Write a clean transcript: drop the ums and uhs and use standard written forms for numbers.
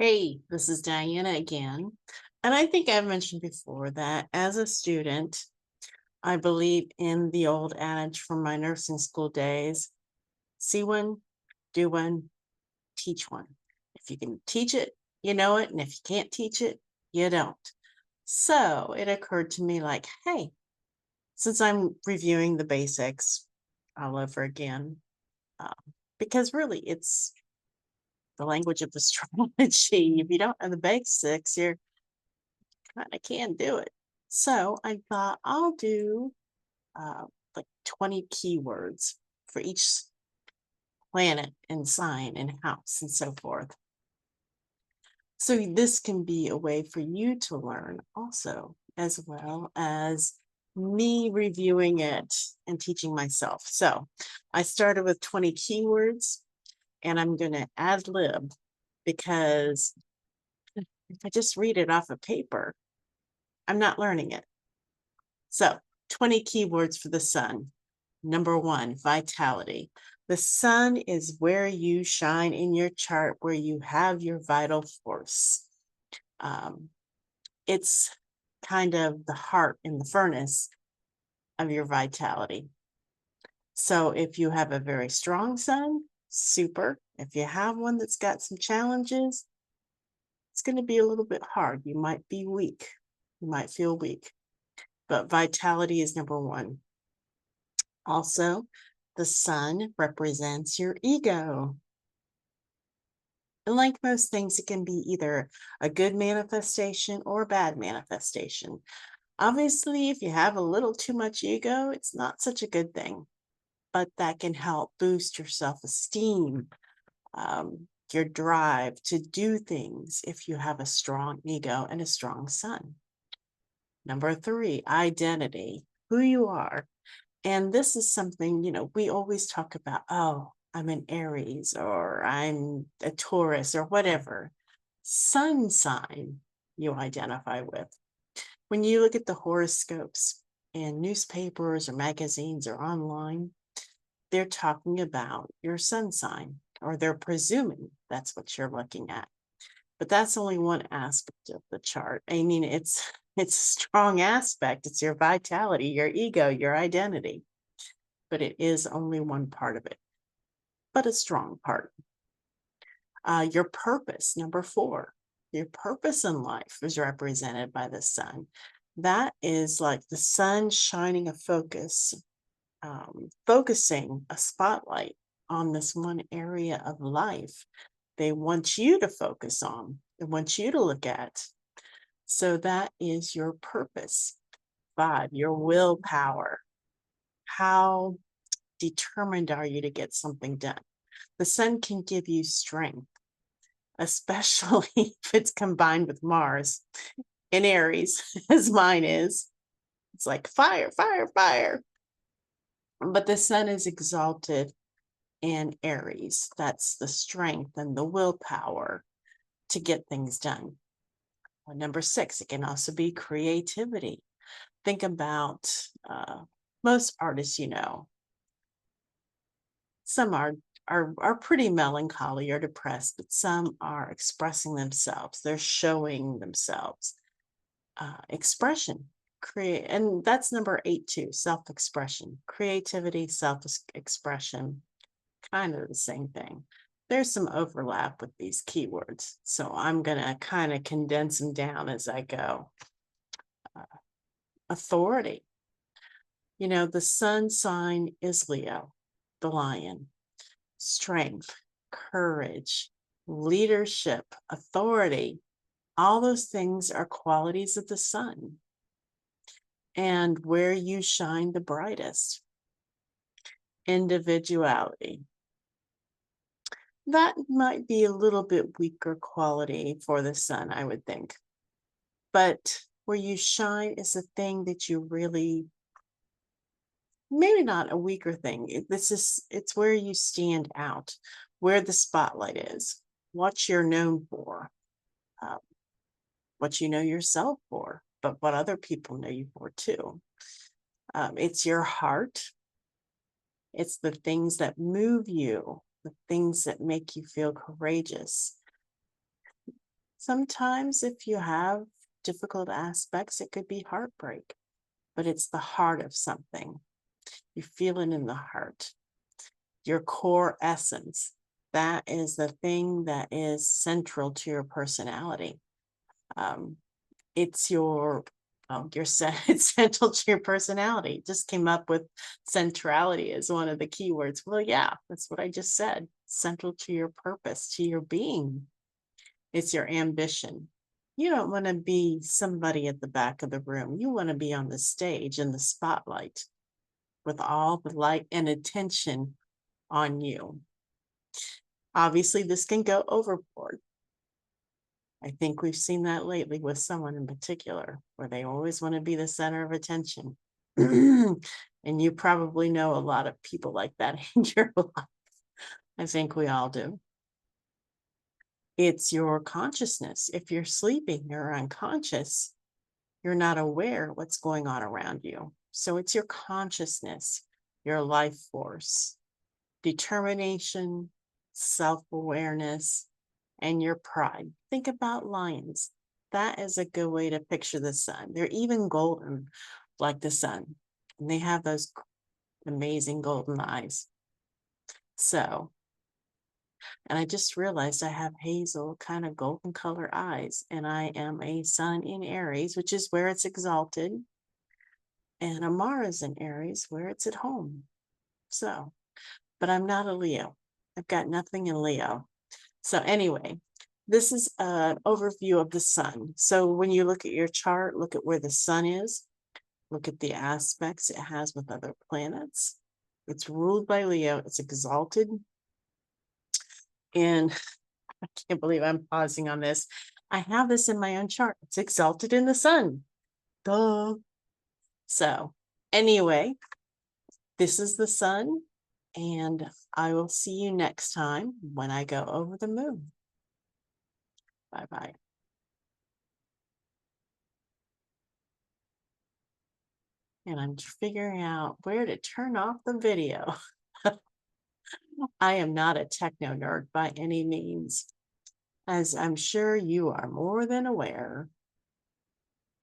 Hey, this is Diana again. And I think I've mentioned before that as a student, I believe in the old adage from my nursing school days: see one, do one, teach one. If you can teach it, you know it. And if you can't teach it, you don't. So it occurred to me like, hey, since I'm reviewing the basics all over again, um, because really it's the language of astrology. If you don't know the basics, you're kind of can't do it. So I thought I'll do uh, like 20 keywords for each planet and sign and house and so forth. So this can be a way for you to learn also, as well as me reviewing it and teaching myself. So I started with 20 keywords and I'm going to ad lib because if I just read it off of paper, I'm not learning it. So 20 keywords for the sun. Number one, vitality. The sun is where you shine in your chart, where you have your vital force. Um, it's kind of the heart in the furnace of your vitality. So if you have a very strong sun, super. If you have one that's got some challenges, it's going to be a little bit hard. You might be weak. You might feel weak, but vitality is number one. Also, the sun represents your ego. And like most things, it can be either a good manifestation or a bad manifestation. Obviously, if you have a little too much ego, it's not such a good thing, but that can help boost your self esteem, your drive to do things if you have a strong ego and a strong sun. Number three, identity, who you are. And this is something, we always talk about, oh, I'm an Aries or I'm a Taurus or whatever sun sign you identify with. When you look at the horoscopes in newspapers or magazines or online, they're talking about your sun sign, or they're presuming that's what you're looking at. But that's only one aspect of the chart. I mean, it's a strong aspect. It's your vitality, your ego, your identity, but it is only one part of it, but a strong part. Your purpose, number four, your purpose in life is represented by the sun. That is like the sun shining a focus, focusing a spotlight on this one area of life they want you to focus on, they want you to look at. So that is your purpose. Five, your willpower. How determined are you to get something done? The sun can give you strength, especially if it's combined with Mars in Aries, as mine is. It's like fire, fire, fire. But the sun is exalted in Aries. That's the strength and the willpower to get things done. Number six, it can also be creativity. Think about most artists, some are pretty melancholy or depressed, but some are expressing themselves. They're showing themselves. Expression, create, and that's number eight too. Self-expression, creativity, self-expression, kind of the same thing. There's some overlap with these keywords, so I'm gonna kind of condense them down as I go. Uh, Authority. The sun sign is Leo, the lion. Strength, courage, leadership, authority, all those things are qualities of the sun and where you shine the brightest. Individuality. That might be a little bit weaker quality for the sun, I would think. But where you shine is a thing that you really, maybe not a weaker thing. It's where you stand out, where the spotlight is, what you're known for, uh, what you know yourself for, but what other people know you for too. It's your heart. It's the things that move you, the things that make you feel courageous. Sometimes, if you have difficult aspects, it could be heartbreak, but it's the heart of something. You feel it in the heart, your core essence. That is the thing that is central to your personality. Um, it's your it's central to your personality. Just came up with centrality as one of the keywords. Well, yeah, that's what I just said. Central to your purpose, to your being. It's your ambition. You don't want to be somebody at the back of the room. You want to be on the stage in the spotlight with all the light and attention on you. Obviously, this can go overboard. I think we've seen that lately with someone in particular, where they always want to be the center of attention. And you probably know a lot of people like that in your life. I think we all do. It's your consciousness. If you're sleeping, you're unconscious, you're not aware what's going on around you. So it's your consciousness, your life force, determination, self awareness, and your pride. Think about lions. That is a good way to picture the sun. They're even golden like the sun, and they have those amazing golden eyes. So, and I just realized I have hazel, kind of golden color eyes, and I am a sun in Aries, which is where it's exalted, and a Mars in Aries, where it's at home. So, but I'm not a Leo. I've got nothing in Leo. So anyway, this is an overview of the sun. So when you look at your chart, look at where the sun is, look at the aspects it has with other planets. It's ruled by Leo, it's exalted. And I can't believe I'm pausing on this. I have this in my own chart. It's exalted in the sun. Duh. So anyway, this is the sun, and I will see you next time when I go over the moon. Bye-bye. And I'm figuring out where to turn off the video. I am not a techno nerd by any means, as I'm sure you are more than aware.